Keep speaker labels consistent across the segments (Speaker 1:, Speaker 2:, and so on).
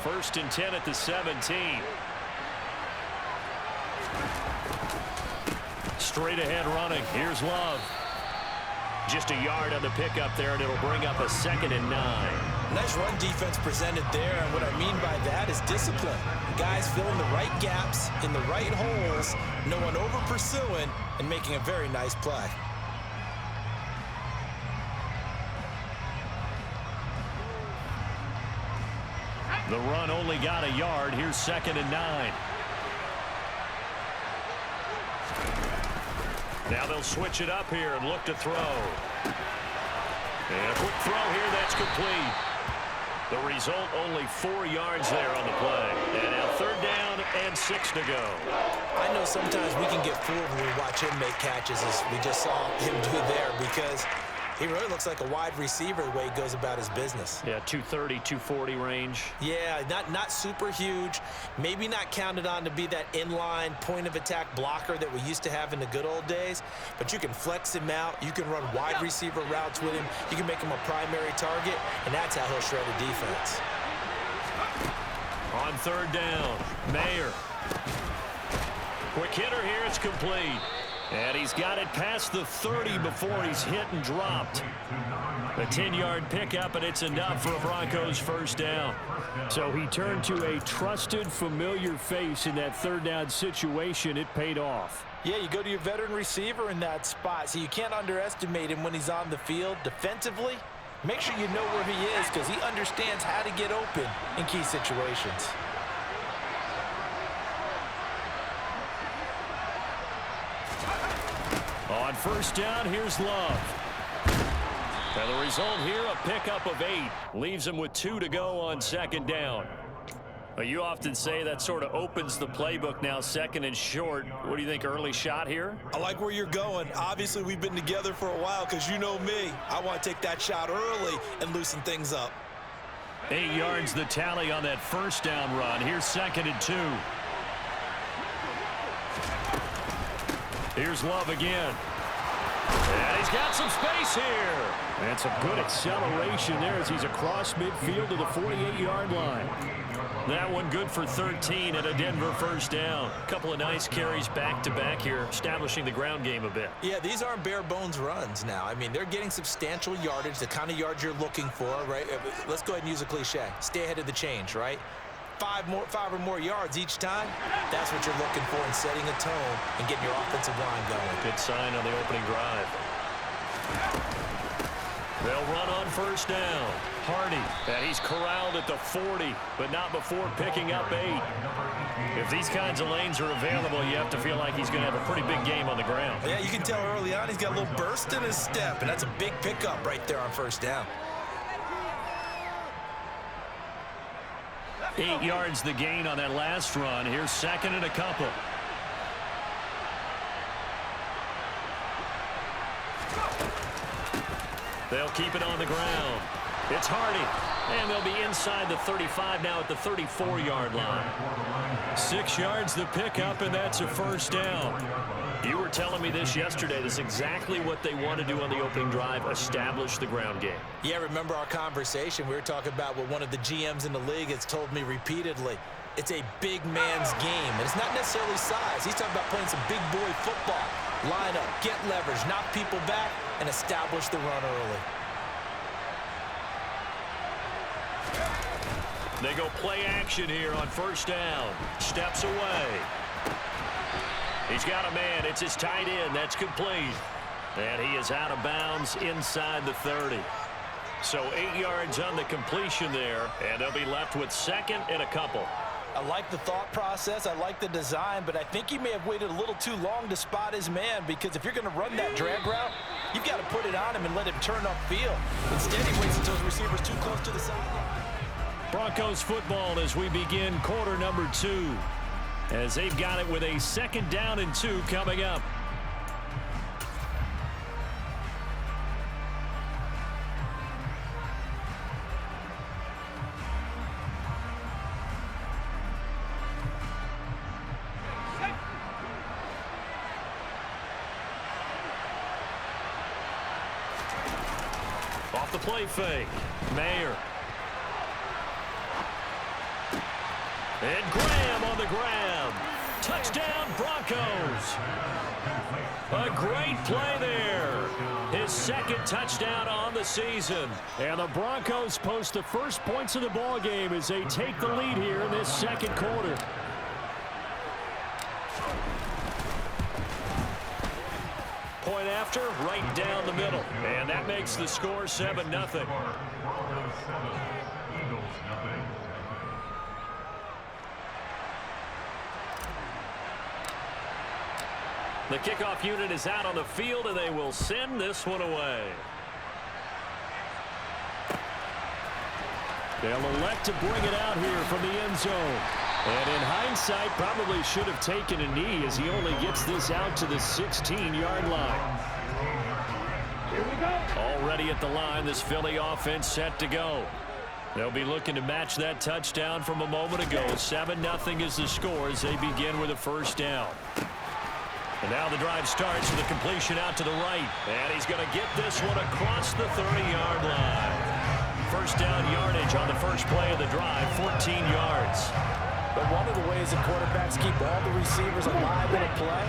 Speaker 1: First and 10 at the 17. Straight ahead running. Here's Love. Just a yard on the pickup there, and it'll bring up a 2nd and 9.
Speaker 2: Nice run defense presented there, and what I mean by that is discipline. Guys filling the right gaps in the right holes, no one over-pursuing, and making a very nice play.
Speaker 1: The run only got a yard. Here's 2nd and 9. Now they'll switch it up here and look to throw. And a quick throw here, that's complete. The result, only 4 yards there on the play. And now 3rd down and 6 to go.
Speaker 2: I know sometimes we can get fooled when we watch him make catches, as we just saw him do there, because he really looks like a wide receiver the way he goes about his business.
Speaker 1: Yeah, 230, 240 range.
Speaker 2: Yeah, not super huge. Maybe not counted on to be that inline point-of-attack blocker that we used to have in the good old days. But you can flex him out. You can run wide receiver routes with him. You can make him a primary target, and that's how he'll shred a defense.
Speaker 1: On 3rd down, Mayer. Quick hitter here, it's complete. And he's got it past the 30 before he's hit and dropped. A 10-yard pickup, and it's enough for a Broncos 1st down. So he turned to a trusted, familiar face in that 3rd down situation. It paid off.
Speaker 2: Yeah, you go to your veteran receiver in that spot, so you can't underestimate him when he's on the field. Defensively, make sure you know where he is, because he understands how to get open in key situations.
Speaker 1: On 1st down, here's Love. And the result here, a pickup of 8. Leaves him with 2 to go on 2nd down. Well, you often say that sort of opens the playbook now, 2nd and short. What do you think, early shot here?
Speaker 2: I like where you're going. Obviously, we've been together for a while, because you know me. I want to take that shot early and loosen things up.
Speaker 1: 8 yards the tally on that 1st down run. Here's 2nd and 2. Here's Love again. And he's got some space here. And some good acceleration there as he's across midfield to the 48-yard line. That one good for 13 at a Denver 1st down. A couple of nice carries back-to-back here, establishing the ground game a bit.
Speaker 2: Yeah, these aren't bare-bones runs now. I mean, they're getting substantial yardage, the kind of yards you're looking for, right? Let's go ahead and use a cliche. Stay ahead of the change, right? 5 or more yards each time, that's what you're looking for in setting a tone and getting your offensive line going.
Speaker 1: Good sign on the opening drive. They'll run on 1st down. Hardy, and he's corralled at the 40, but not before picking up 8. If these kinds of lanes are available, you have to feel like he's going to have a pretty big game on the ground.
Speaker 2: Yeah, you can tell early on he's got a little burst in his step, and that's a big pickup right there on 1st down.
Speaker 1: 8 yards the gain on that last run. Here's 2nd and a couple. They'll keep it on the ground. It's Hardy. And they'll be inside the 35 now at the 34-yard line. 6 yards the pickup, and that's a 1st down. You were telling me this yesterday. This is exactly what they want to do on the opening drive, establish the ground game.
Speaker 2: Yeah, remember our conversation. We were talking about what one of the GMs in the league has told me repeatedly. It's a big man's game, and it's not necessarily size. He's talking about playing some big boy football. Line up, get leverage, knock people back, and establish the run early.
Speaker 1: They go play action here on 1st down. Steps away. He's got a man. It's his tight end. That's complete. And he is out of bounds inside the 30. So 8 yards on the completion there, and they'll be left with 2nd and a couple.
Speaker 2: I like the thought process. I like the design, but I think he may have waited a little too long to spot his man, because if you're going to run that drag route, you've got to put it on him and let him turn upfield. Instead, he waits until his receiver's too close to the sideline.
Speaker 1: Broncos football as we begin quarter number 2, as they've got it with a 2nd down and 2 coming up. Off the play fake, Mayer. And Graham on the grab. Touchdown, Broncos. A great play there. His second touchdown on the season. And the Broncos post the first points of the ball game as they take the lead here in this second quarter. Point after, right down the middle. And that makes the score 7-0. The kickoff unit is out on the field, and they will send this one away. They'll elect to bring it out here from the end zone. And in hindsight, probably should have taken a knee as he only gets this out to the 16-yard line.
Speaker 3: Here we go.
Speaker 1: Already at the line, this Philly offense set to go. They'll be looking to match that touchdown from a moment ago. 7-0 is the score as they begin with a first down. And now the drive starts with a completion out to the right. And he's going to get this one across the 30-yard line. First down yardage on the first play of the drive, 14 yards.
Speaker 2: But one of the ways the quarterbacks keep all the receivers alive in a play,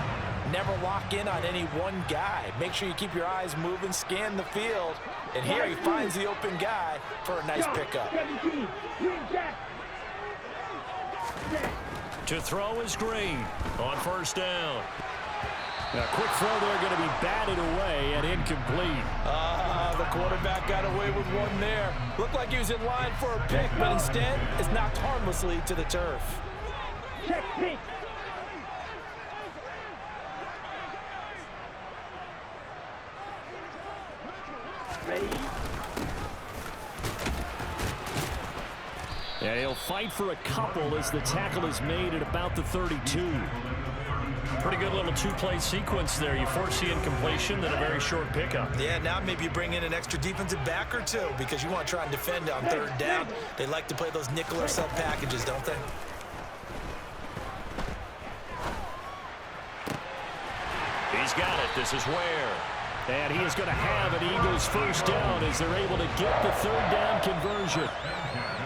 Speaker 2: never lock in on any one guy. Make sure you keep your eyes moving, scan the field. And here he finds the open guy for a nice pickup.
Speaker 1: To throw is Green on first down. Now, quick throw there, going to be batted away and incomplete.
Speaker 2: The quarterback got away with one there. Looked like he was in line for a pick, but instead is knocked harmlessly to the turf.
Speaker 3: Check pick. Ready?
Speaker 1: Yeah, he'll fight for a couple as the tackle is made at about the 32. Pretty good little two-play sequence there. You force the incompletion, then a very short pickup.
Speaker 2: Yeah, now maybe you bring in an extra defensive back or two because you want to try and defend on third down. They like to play those nickel or sub packages, don't they?
Speaker 1: He's got it. This is Ware. And he is going to have an Eagles first down as they're able to get the third down conversion.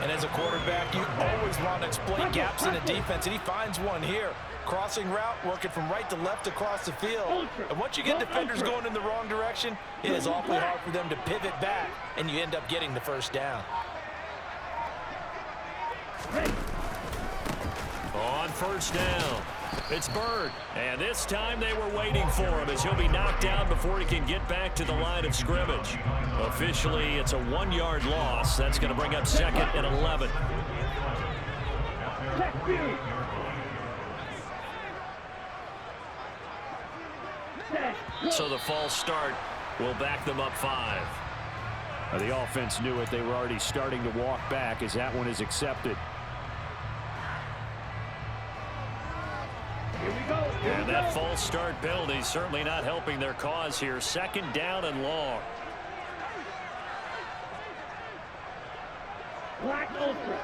Speaker 2: And as a quarterback, you always want to exploit gaps in the defense, and he finds one here. Crossing route, working from right to left across the field. And once you get defenders going in the wrong direction, it is awfully hard for them to pivot back, and you end up getting the first down.
Speaker 1: On first down, it's Bird. And this time they were waiting for him as he'll be knocked out before he can get back to the line of scrimmage. Officially, it's a 1-yard loss. That's going to bring up second and 11. So the false start will back them up 5. The offense knew it. They were already starting to walk back as that one is accepted.
Speaker 3: Here we go.
Speaker 1: And that false start penalty is certainly not helping their cause here. Second down and long.
Speaker 3: Black Ultra.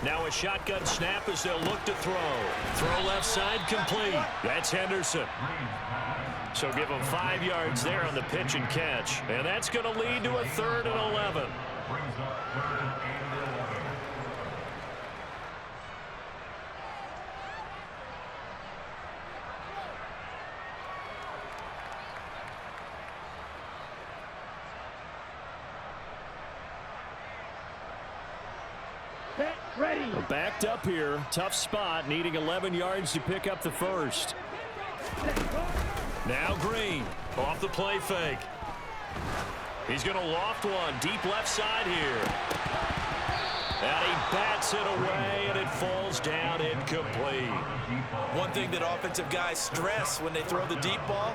Speaker 1: Now a shotgun snap as they'll look to throw. Throw left side complete. That's Henderson. So give him 5 yards there on the pitch and catch. And that's going to lead to a 3rd and 11.
Speaker 3: Ready.
Speaker 1: Backed up here. Tough spot. Needing 11 yards to pick up the first. Now Green. Off the play fake. He's going to loft one. Deep left side here. And he bats it away, and it falls down incomplete.
Speaker 2: One thing that offensive guys stress when they throw the deep ball,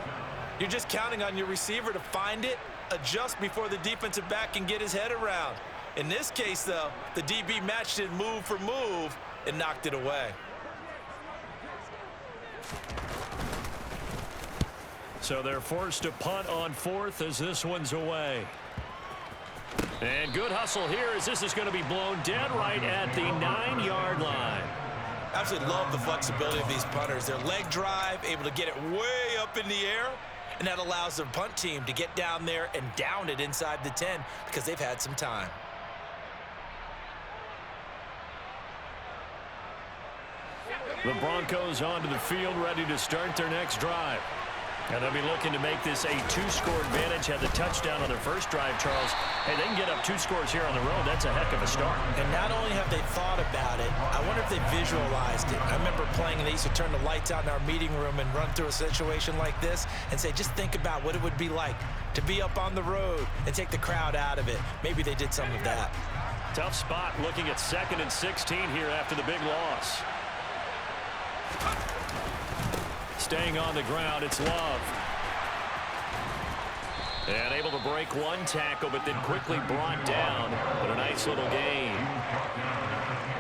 Speaker 2: you're just counting on your receiver to find it, adjust before the defensive back can get his head around. In this case, though, the DB matched it move for move and knocked it away.
Speaker 1: So they're forced to punt on 4th as this one's away. And good hustle here as this is going to be blown dead right at the 9-yard line.
Speaker 2: Absolutely love the flexibility of these punters. Their leg drive, able to get it way up in the air, And that allows the punt team to get down there and down it inside the 10 because they've had some time.
Speaker 1: The Broncos onto the field, ready to start their next drive. And they'll be looking to make this a 2-score advantage. Had the touchdown on their first drive, Charles. Hey, they can get up 2 scores here on the road. That's a heck of a start.
Speaker 2: And not only have they thought about it, I wonder if they visualized it. I remember playing, and they used to turn the lights out in our meeting room and run through a situation like this and say, just think about what it would be like to be up on the road and take the crowd out of it. Maybe they did some of that.
Speaker 1: Tough spot looking at 2nd and 16 here after the big loss. Staying on the ground, it's Love. And able to break one tackle, but then quickly brought down. But a nice little gain.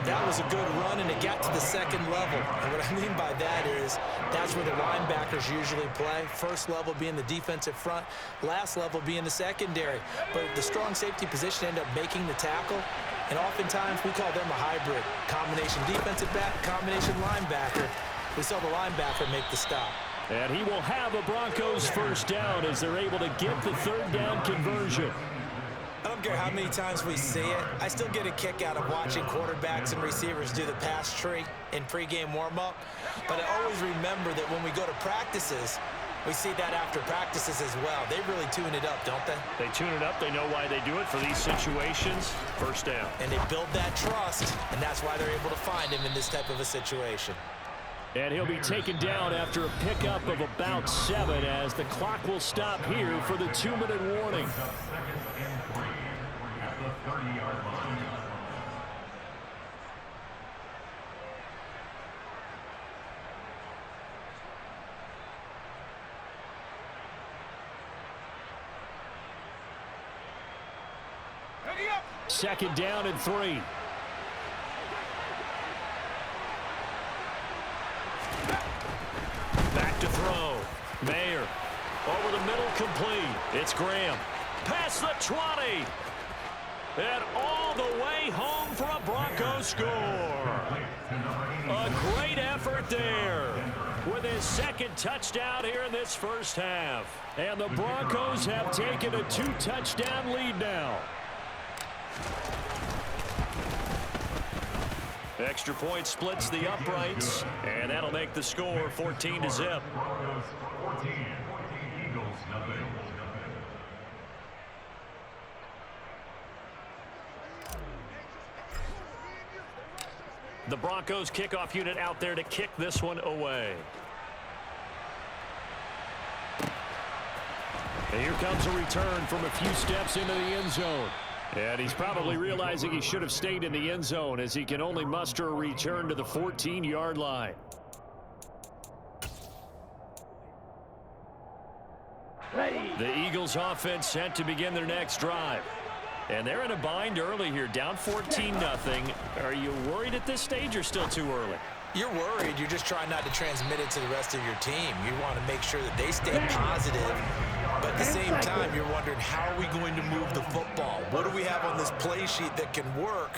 Speaker 2: That was a good run, and it got to the 2nd level. And what I mean by that is that's where the linebackers usually play. First level being the defensive front, last level being the secondary. But the strong safety position ended up making the tackle. And oftentimes we call them a hybrid. Combination defensive back, combination linebacker. We saw the linebacker make the stop.
Speaker 1: And he will have a Broncos first down as they're able to get the 3rd down conversion.
Speaker 2: I don't care how many times we see it. I still get a kick out of watching quarterbacks and receivers do the pass tree in pregame warm-up. But I always remember that when we go to practices, we see that after practices as well. They really tune it up, don't they?
Speaker 1: They tune it up. They know why they do it for these situations. First down.
Speaker 2: And they build that trust, and that's why they're able to find him in this type of a situation.
Speaker 1: And he'll be taken down after a pickup of about 7 as the clock will stop here for the 2-minute warning. Second down and 3. Back to throw. Mayer. Over the middle, complete. It's Graham. Past the 20. And all the way home for a Broncos score. A great effort there with his 2nd touchdown here in this first half. And the Broncos have taken a 2-touchdown lead now. Extra point splits the uprights, and that'll make the score 14-0. The Broncos kickoff unit out there to kick this one away. And here comes a return from a few steps into the end zone. And he's probably realizing he should have stayed in the end zone as he can only muster a return to the 14-yard line.
Speaker 3: Ready.
Speaker 1: The Eagles offense set to begin their next drive. And they're in a bind early here, down 14-0. Are you worried at this stage or still too early?
Speaker 2: You're worried. You're just trying not to transmit it to the rest of your team. You want to make sure that they stay positive. But at the same time, you're wondering, how are we going to move the football? What do we have on this play sheet that can work?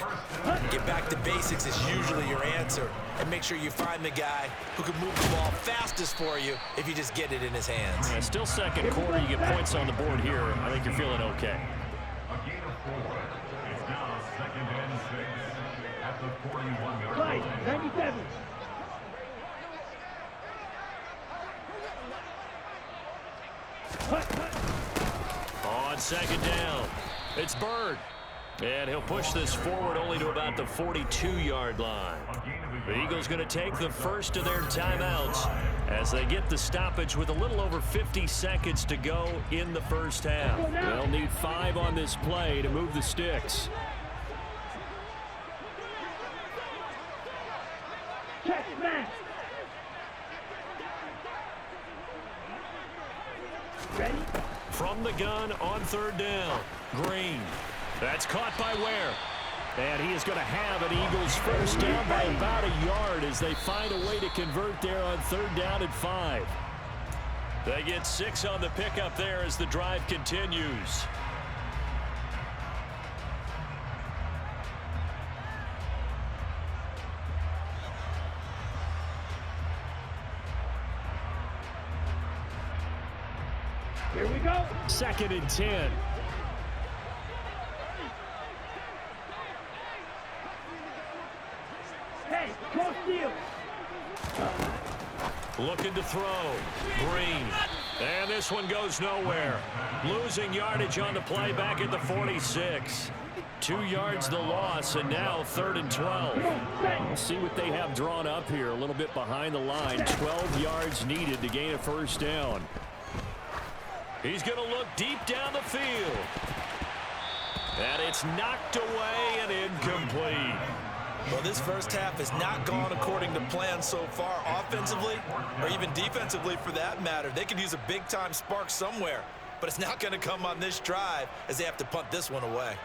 Speaker 2: Get back to basics is usually your answer. And make sure you find the guy who can move the ball fastest for you if you just get it in his hands.
Speaker 1: Yeah, still second quarter. You get points on the board here. I think you're feeling okay.
Speaker 4: A gain of 4. It's now 2nd and 6 at the 41-yard
Speaker 3: Right,
Speaker 4: line.
Speaker 3: 97.
Speaker 1: On 2nd down, it's Bird. And he'll push this forward only to about the 42-yard line. The Eagles going to take the first of their timeouts as they get the stoppage with a little over 50 seconds to go in the first half. They'll need 5 on this play to move the sticks.
Speaker 3: Check, man. Ready.
Speaker 1: From the gun on 3rd down, Green. That's caught by Ware. And he is going to have an Eagles first down by about a yard as they find a way to convert there on 3rd down and 5. They get 6 on the pickup there as the drive continues. 2nd and 10.
Speaker 3: Hey, go steal.
Speaker 1: Looking to throw. Green. And this one goes nowhere. Losing yardage on the play back at the 46. 2 yards the loss, and now 3rd and 12. We'll see what they have drawn up here. A little bit behind the line. 12 yards needed to gain a 1st down. He's going to look deep down the field. And it's knocked away and incomplete.
Speaker 2: Well, this first half has not gone according to plan so far offensively or even defensively for that matter. They could use a big-time spark somewhere, but it's not going to come on this drive as they have to punt this one away.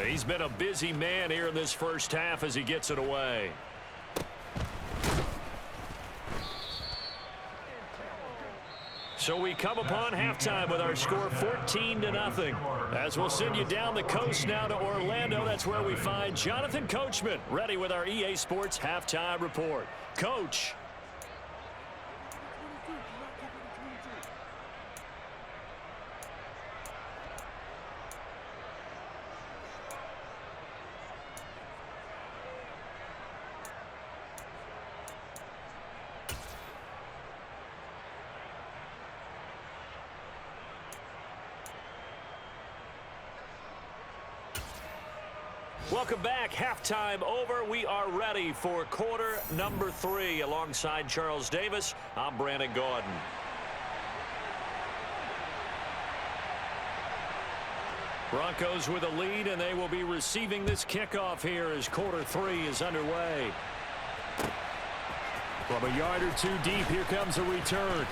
Speaker 1: He's been a busy man here in this first half as he gets it away. So we come upon halftime with our score 14-0. As we'll send you down the coast now to Orlando, that's where we find Jonathan Coachman ready with our EA Sports Halftime Report. Coach. Welcome back. Halftime over. We are ready for quarter number 3. Alongside Charles Davis, I'm Brandon Gordon. Broncos with a lead, and they will be receiving this kickoff here as quarter 3 is underway. From a yard or 2 deep, here comes a return.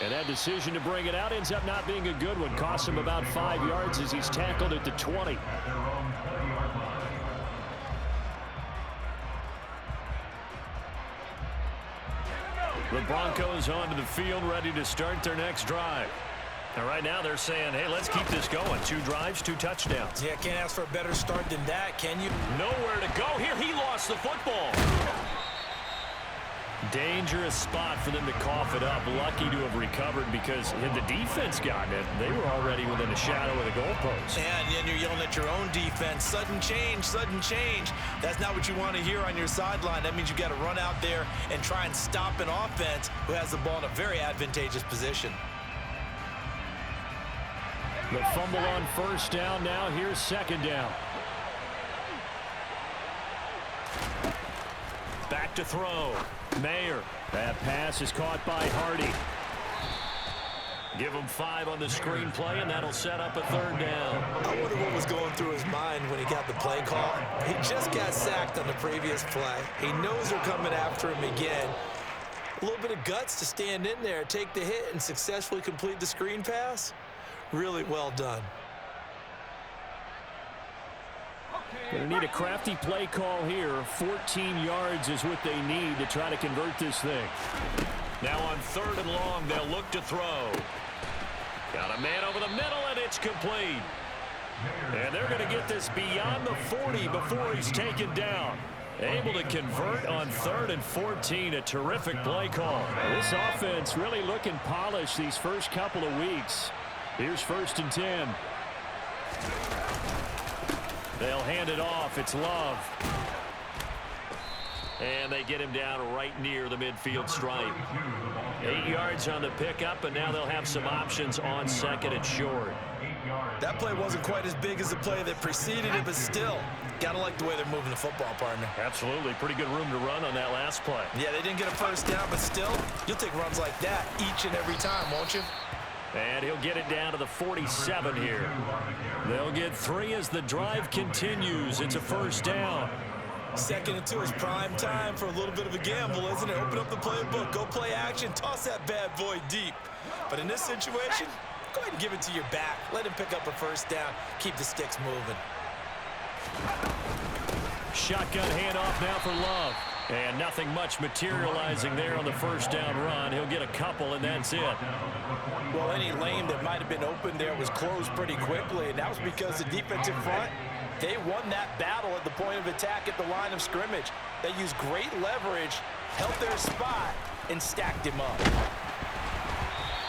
Speaker 1: And that decision to bring it out ends up not being a good one. Costs him about 5 yards as he's tackled at the 20. The Broncos onto the field, ready to start their next drive. And right now they're saying, hey, let's keep this going. 2 drives, 2 touchdowns.
Speaker 2: Yeah, can't ask for a better start than that, can you?
Speaker 1: Nowhere to go. Here he lost the football. Dangerous spot for them to cough it up. Lucky to have recovered because had the defense gotten it, they were already within the shadow of the goalpost.
Speaker 2: And then you're yelling at your own defense. Sudden change, sudden change. That's not what you want to hear on your sideline. That means you got to run out there and try and stop an offense who has the ball in a very advantageous position.
Speaker 1: The fumble on 1st down. Now here's 2nd down. Back to throw. Mayer. That pass is caught by Hardy. Give him 5 on the screenplay, and that'll set up a 3rd down.
Speaker 2: I wonder what was going through his mind when he got the play call. He just got sacked on the previous play. He knows they're coming after him again. A little bit of guts to stand in there, take the hit, and successfully complete the screen pass. Really well done.
Speaker 1: Going to need a crafty play call here. 14 yards is what they need to try to convert this thing. Now on 3rd and long, they'll look to throw. Got a man over the middle, and it's complete. And they're going to get this beyond the 40 before he's taken down. Able to convert on 3rd and 14. A terrific play call. This offense really looking polished these first couple of weeks. Here's 1st and 10. They'll hand it off. It's Love. And they get him down right near the midfield stripe. 8 yards on the pickup, and now they'll have some options on 2nd and short.
Speaker 2: That play wasn't quite as big as the play that preceded it, but still, got to like the way they're moving the football, partner.
Speaker 1: Absolutely. Pretty good room to run on that last play.
Speaker 2: Yeah, they didn't get a 1st down, but still, you'll take runs like that each and every time, won't you?
Speaker 1: And he'll get it down to the 47 here. They'll get 3 as the drive continues. It's a 1st down.
Speaker 2: 2nd and 2 is prime time for a little bit of a gamble, isn't it? Open up the playbook, go play action, toss that bad boy deep. But in this situation, go ahead and give it to your back. Let him pick up a 1st down. Keep the sticks moving.
Speaker 1: Shotgun handoff now for Love. And nothing much materializing there on the 1st down run. He'll get a couple, and that's it.
Speaker 2: Well, any lane that might have been open there was closed pretty quickly, and that was because the defensive front They won that battle at the point of attack at the line of scrimmage. They used great leverage, held their spot, and stacked him up.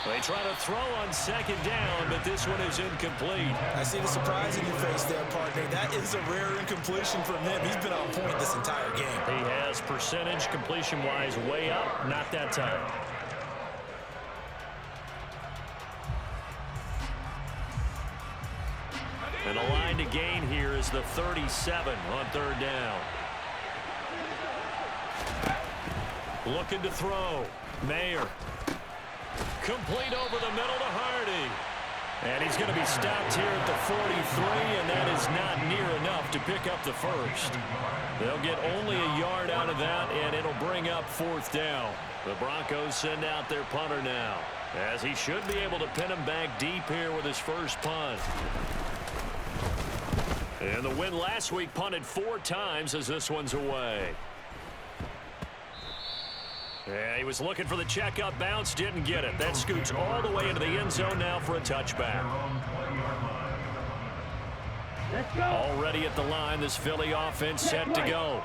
Speaker 1: They try to throw on second down, but this one is incomplete.
Speaker 2: I see the surprise in your face there, partner. That is a rare incompletion from him. He's been on point this entire game.
Speaker 1: He has percentage completion-wise way up, not that time. And the line to gain here is the 37 on third down. Looking to throw. Mayer. Complete over the middle to Hardy. And he's going to be stopped here at the 43, and that is not near enough to pick up the first. They'll get only a yard out of that, and it'll bring up fourth down. The Broncos send out their punter now, as he should be able to pin him back deep here with his first punt. And the win last week punted 4 times as this one's away. Yeah, he was looking for the checkup bounce, didn't get it. That scoots all the way into the end zone now for a touchback.
Speaker 3: Let's go.
Speaker 1: Already at the line, this Philly offense set to go.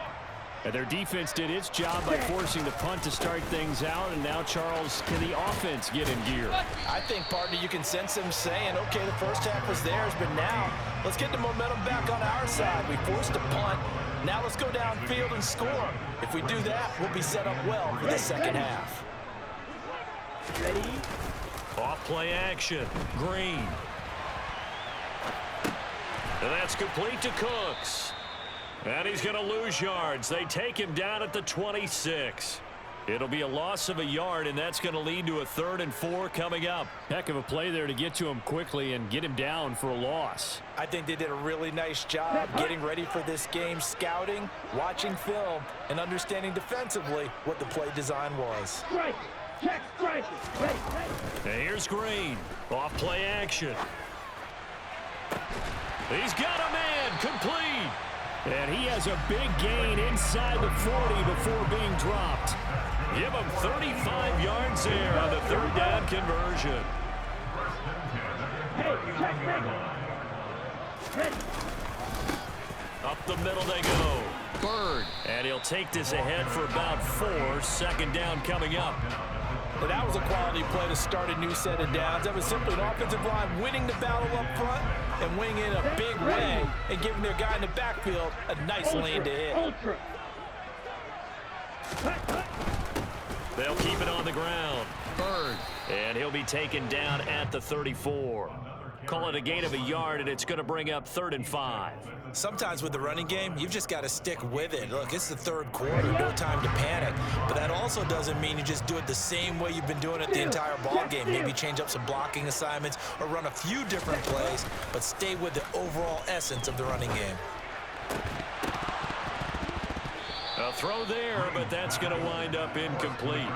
Speaker 1: And their defense did its job by forcing the punt to start things out, and now, Charles, can the offense get in gear?
Speaker 2: I think, partner, you can sense them saying, okay, the first half was theirs, but now let's get the momentum back on our side. We forced a punt. Now let's go downfield and score. If we do that, we'll be set up well for the second half.
Speaker 3: Ready?
Speaker 1: Off play action. Green. And that's complete to Cooks. And he's going to lose yards. They take him down at the 26. It'll be a loss of a yard, and that's going to lead to a 3rd and 4 coming up. Heck of a play there to get to him quickly and get him down for a loss.
Speaker 2: I think they did a really nice job getting ready for this game, scouting, watching film, and understanding defensively what the play design was.
Speaker 3: Strike. Check strike. Ready.
Speaker 1: And here's Green. Off play action. He's got a man. Complete. And he has a big gain inside the 40 before being dropped. Give him 35 yards there on the 3rd down conversion.
Speaker 3: Hey, check back. Ready.
Speaker 1: Up the middle they go. Bird. And he'll take this ahead for about 4. 2nd down coming up.
Speaker 2: But that was a quality play to start a new set of downs. That was simply an offensive line winning the battle up front and winning in a big way and giving their guy in the backfield a nice lane to hit.
Speaker 3: Ultra.
Speaker 1: They'll keep it on the ground. Bird. And he'll be taken down at the 34. Call it a gain of a yard, and it's going to bring up 3rd and 5.
Speaker 2: Sometimes with the running game, you've just got to stick with it. Look, it's the 3rd quarter, no time to panic. But that also doesn't mean you just do it the same way you've been doing it the entire ball game. Maybe change up some blocking assignments or run a few different plays, but stay with the overall essence of the running game.
Speaker 1: A throw there, but that's going to wind up incomplete.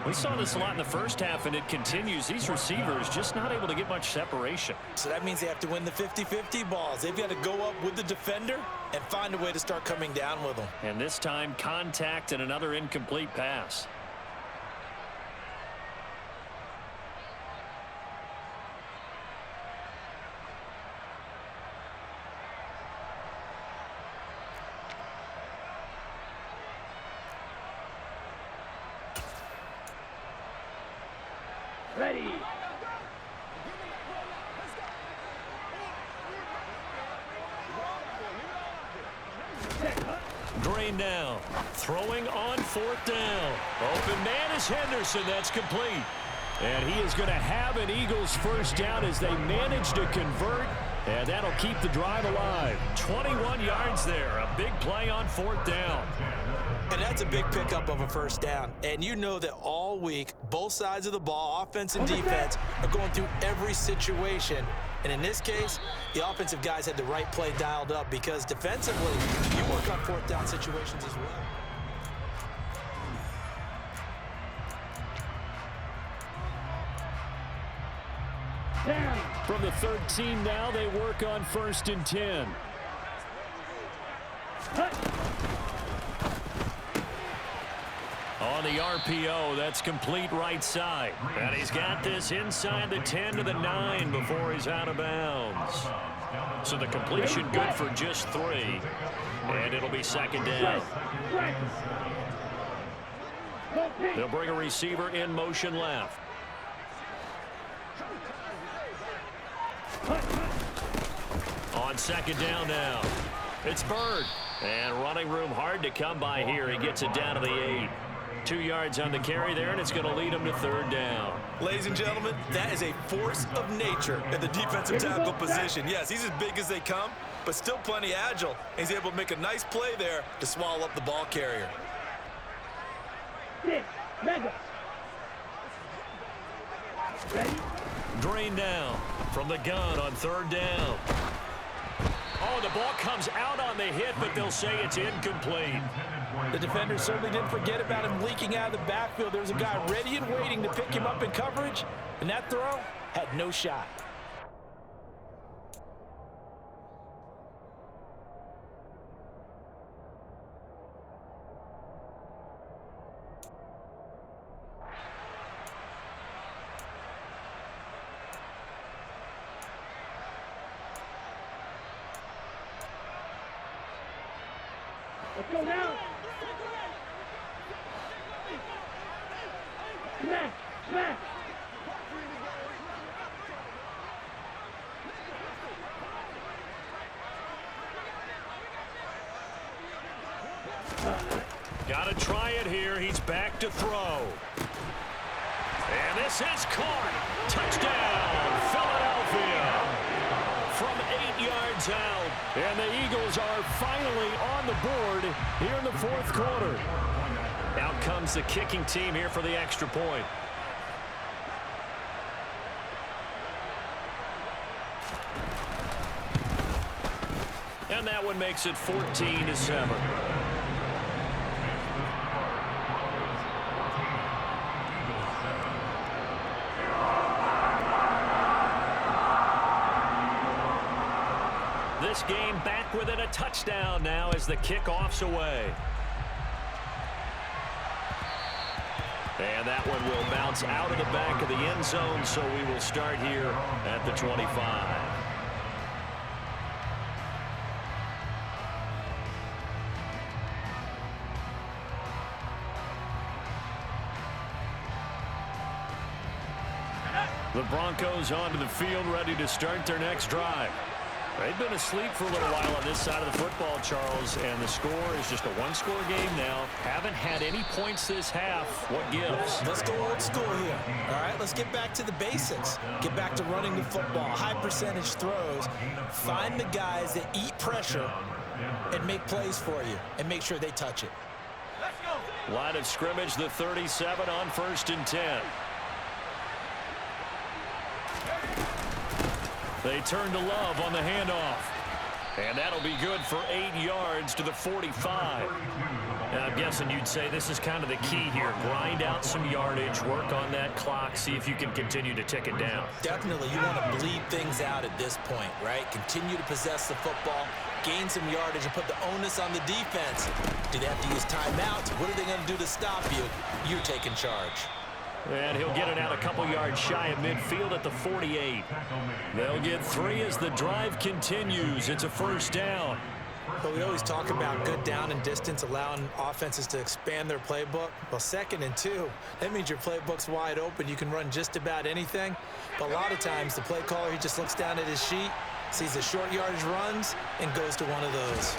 Speaker 1: We saw this a lot in the first half, and it continues. These receivers just not able to get much separation.
Speaker 2: So that means they have to win the 50-50 balls. They've got to go up with the defender and find a way to start coming down with them.
Speaker 1: And this time, contact and another incomplete pass.
Speaker 3: Ready.
Speaker 1: Green now. Throwing on 4th down. Open man is Henderson. That's complete. And he is going to have an Eagles first down as they manage to convert. And that'll keep the drive alive. 21 yards there. A big play on 4th down.
Speaker 2: And that's a big pickup of a first down. And you know that all week, both sides of the ball, offense and defense, are going through every situation. And in this case, the offensive guys had the right play dialed up because defensively, you work on 4th down situations as well.
Speaker 3: Down.
Speaker 1: From the 13 now, they work on 1st and 10.
Speaker 3: Cut.
Speaker 1: On the RPO, that's complete right side. And he's got this inside the 10 to the 9 before he's out of bounds. So the completion good for just 3. And it'll be second down. They'll bring a receiver in motion left. On second down now. It's Bird. And running room hard to come by here. He gets it down to the 8. 2 yards on the carry there, and it's going to lead him to third down.
Speaker 2: Ladies and gentlemen, that is a force of nature in the defensive tackle position. Yes, he's as big as they come, but still plenty agile. He's able to make a nice play there to swallow up the ball carrier.
Speaker 1: Drain down from the gun on third down. Oh, the ball comes out on the hit, but they'll say it's incomplete.
Speaker 5: The defender certainly didn't forget about him leaking out of the backfield. There was a guy ready and waiting to pick him up in coverage, and that throw had no shot.
Speaker 3: Let's go now. Smash, smash.
Speaker 1: Got to try it here. He's back to throw. And this is caught. Touchdown, Philadelphia. From 8 yards out. And the Eagles are finally on the board here in the fourth quarter. Out comes the kicking team here for the extra point. And that one makes it 14-7. This game back within a touchdown now as the kickoff's away. And that one will bounce out of the back of the end zone, so we will start here at the 25. The Broncos onto the field, ready to start their next drive. They've been asleep for a little while on this side of the football, Charles, and the score is just a one-score game now. Haven't had any points this half. What gives?
Speaker 2: Let's go old school here. All right, let's get back to the basics. Get back to running the football, high percentage throws. Find the guys that eat pressure and make plays for you and make sure they touch it.
Speaker 1: Line of scrimmage, the 37 on 1st and 10. They turn to Love on the handoff. And that'll be good for 8 yards to the 45. And I'm guessing you'd say this is kind of the key here. Grind out some yardage, work on that clock, see if you can continue to tick it down.
Speaker 2: Definitely, you want to bleed things out at this point, right? Continue to possess the football, gain some yardage, and put the onus on the defense. Do they have to use timeouts? What are they going to do to stop you? You're taking charge.
Speaker 1: And he'll get it out a couple yards shy of midfield at the 48. They'll get 3 as the drive continues. It's a first down.
Speaker 2: But we always talk about good down and distance, allowing offenses to expand their playbook. Well, 2nd and 2, that means your playbook's wide open. You can run just about anything. But a lot of times, the play caller, he just looks down at his sheet, sees the short yardage runs, and goes to one of those.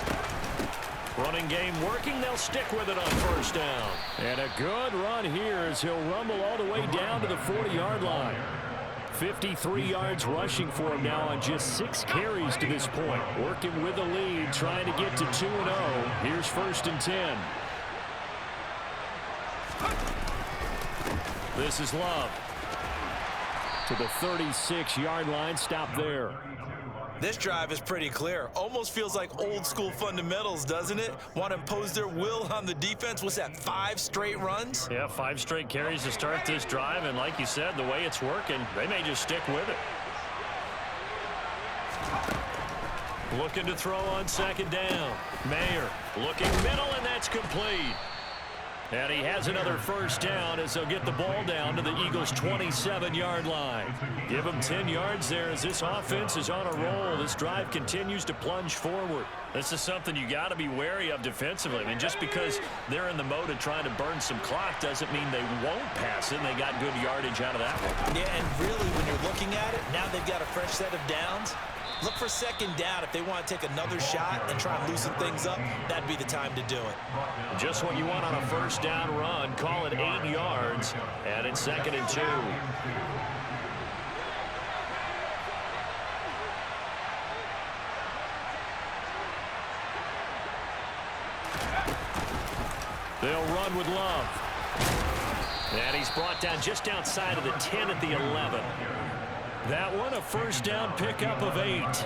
Speaker 1: Running game working. They'll stick with it on first down. And a good run here as he'll rumble all the way down to the 40-yard line. 53 yards rushing for him now on just 6 carries to this point. Working with the lead, trying to get to 2-0. Here's 1st and 10. This is Love. To the 36-yard line. Stop there.
Speaker 2: This drive is pretty clear. Almost feels like old school fundamentals, doesn't it? Want to impose their will on the defense. What's that, 5 straight runs?
Speaker 1: Yeah, 5 straight carries to start this drive. And like you said, the way it's working, they may just stick with it. Looking to throw on 2nd down. Mayer looking middle, and that's complete. And he has another first down as they'll get the ball down to the Eagles' 27-yard line. Give them 10 yards there as this offense is on a roll. This drive continues to plunge forward. This is something you got to be wary of defensively. I mean, just because they're in the mode of trying to burn some clock doesn't mean they won't pass it. And they got good yardage out of that one.
Speaker 2: Yeah, and really, when you're looking at it, now they've got a fresh set of downs. Look for second down. If they want to take another shot and try and loosen things up, that'd be the time to do it.
Speaker 1: Just what you want on a first down run. Call it 8 yards, and it's 2nd and 2. They'll run with Love. And he's brought down just outside of the 10 at the 11. That one, a first down pickup of 8.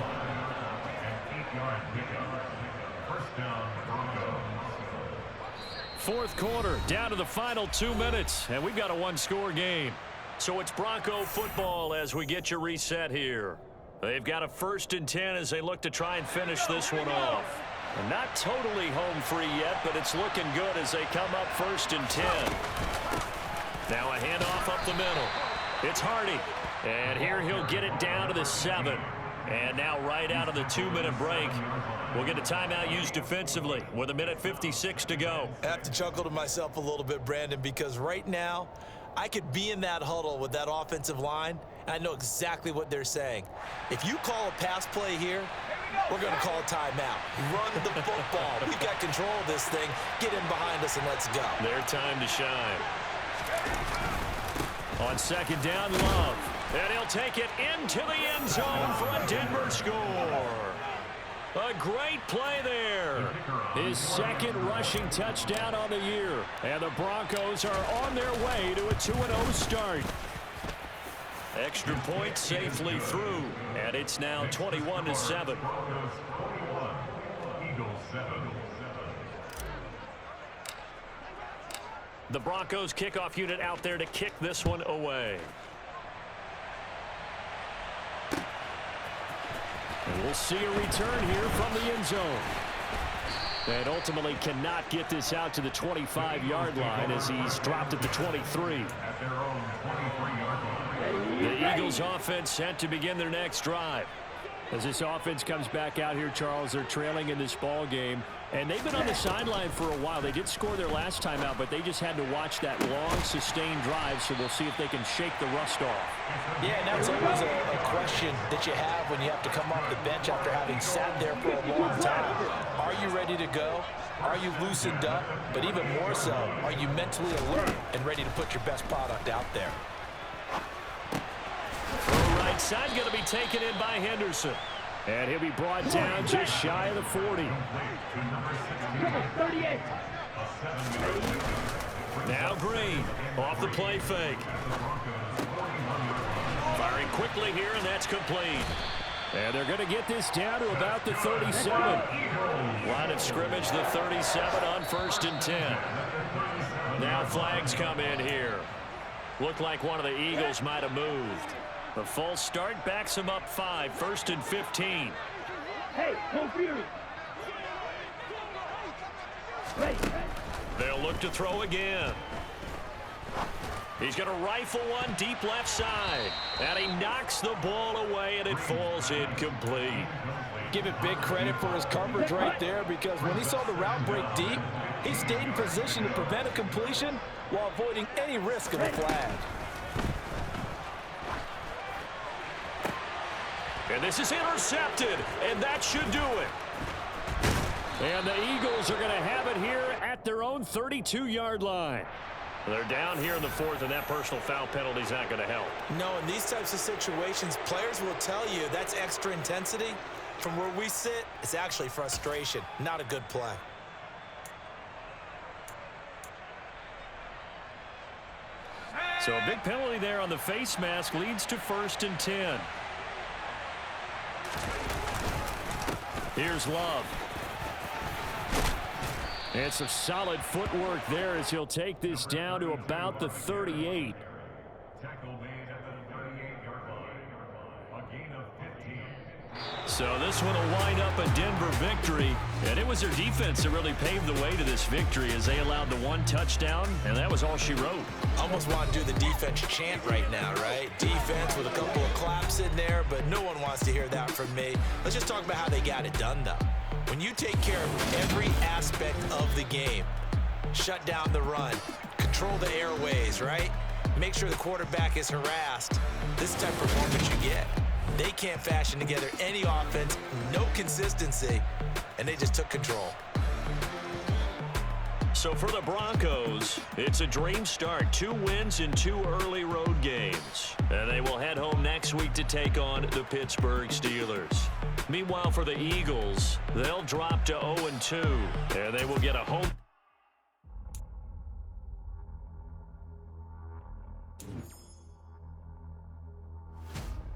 Speaker 1: Fourth quarter, down to the final 2 minutes, and we've got a one-score game. So it's Bronco football as we get you reset here. They've got a 1st and 10 as they look to try and finish this one off. And not totally home free yet, but it's looking good as they come up 1st and 10. Now a handoff up the middle. It's Hardy. And here he'll get it down to the 7. And now right out of the 2-minute break, we'll get a timeout used defensively with 1:56 to go.
Speaker 2: I have to chuckle to myself a little bit, Brandon, because right now I could be in that huddle with that offensive line, and I know exactly what they're saying. If you call a pass play here, we're going to call a timeout. Run the football. We've got control of this thing. Get in behind us and let's go.
Speaker 1: Their time to shine. On 2nd down, Love. And he'll take it into the end zone for a Denver score. A great play there. His 2nd rushing touchdown on the year. And the Broncos are on their way to a 2-0 start. Extra point safely through. And it's now 21-7. The Broncos kickoff unit out there to kick this one away. And we'll see a return here from the end zone. And ultimately cannot get this out to the 25-yard line as he's dropped at the 23. The Eagles offense set to begin their next drive. As this offense comes back out here, Charles, they're trailing in this ball game. And they've been on the sideline for a while. They did score their last time out, but they just had to watch that long, sustained drive, so we'll see if they can shake the rust off.
Speaker 5: Yeah, and that's always a question that you have when you have to come off the bench after having sat there for a long time. Are you ready to go? Are you loosened up? But even more so, are you mentally alert and ready to put your best product out there?
Speaker 1: The right side going to be taken in by Henderson. And he'll be brought down just shy of the 40. Now Green off the play fake. Firing quickly here, and that's complete. And they're going to get this down to about the 37. Line of scrimmage, the 37 on 1st and 10. Now flags come in here. Looked like one of the Eagles might have moved. The false start backs him up 5, 1st and 15.
Speaker 3: Hey, no fury.
Speaker 1: They'll look to throw again. He's going to rifle one deep left side. And he knocks the ball away, and it falls incomplete.
Speaker 5: Give it big credit for his coverage right there, because when he saw the route break deep, he stayed in position to prevent a completion while avoiding any risk of a flag.
Speaker 1: And this is intercepted, and that should do it. And the Eagles are going to have it here at their own 32-yard line. They're down here in the 4th, and that personal foul penalty is not going to help.
Speaker 2: No, in these types of situations, players will tell you that's extra intensity. From where we sit, it's actually frustration, not a good play.
Speaker 1: So a big penalty there on the face mask leads to 1st and 10. Here's Love. And some solid footwork there as he'll take this down to about the 38.
Speaker 4: Tackle made at the 38-yard line. A gain of 15.
Speaker 1: So this one will wind up a Denver victory, and it was their defense that really paved the way to this victory as they allowed the 1 touchdown, and that was all she wrote.
Speaker 2: Almost want to do the defense chant right now, right? Defense with a couple of claps in there, but no one wants to hear that from me. Let's just talk about how they got it done, though. When you take care of every aspect of the game, shut down the run, control the airways, right? Make sure the quarterback is harassed. This type of performance you get. They can't fashion together any offense, no consistency, and they just took control.
Speaker 1: So for the Broncos, it's a dream start. 2 wins in 2 early road games. And they will head home next week to take on the Pittsburgh Steelers. Meanwhile, for the Eagles, they'll drop to 0-2, and they will get a home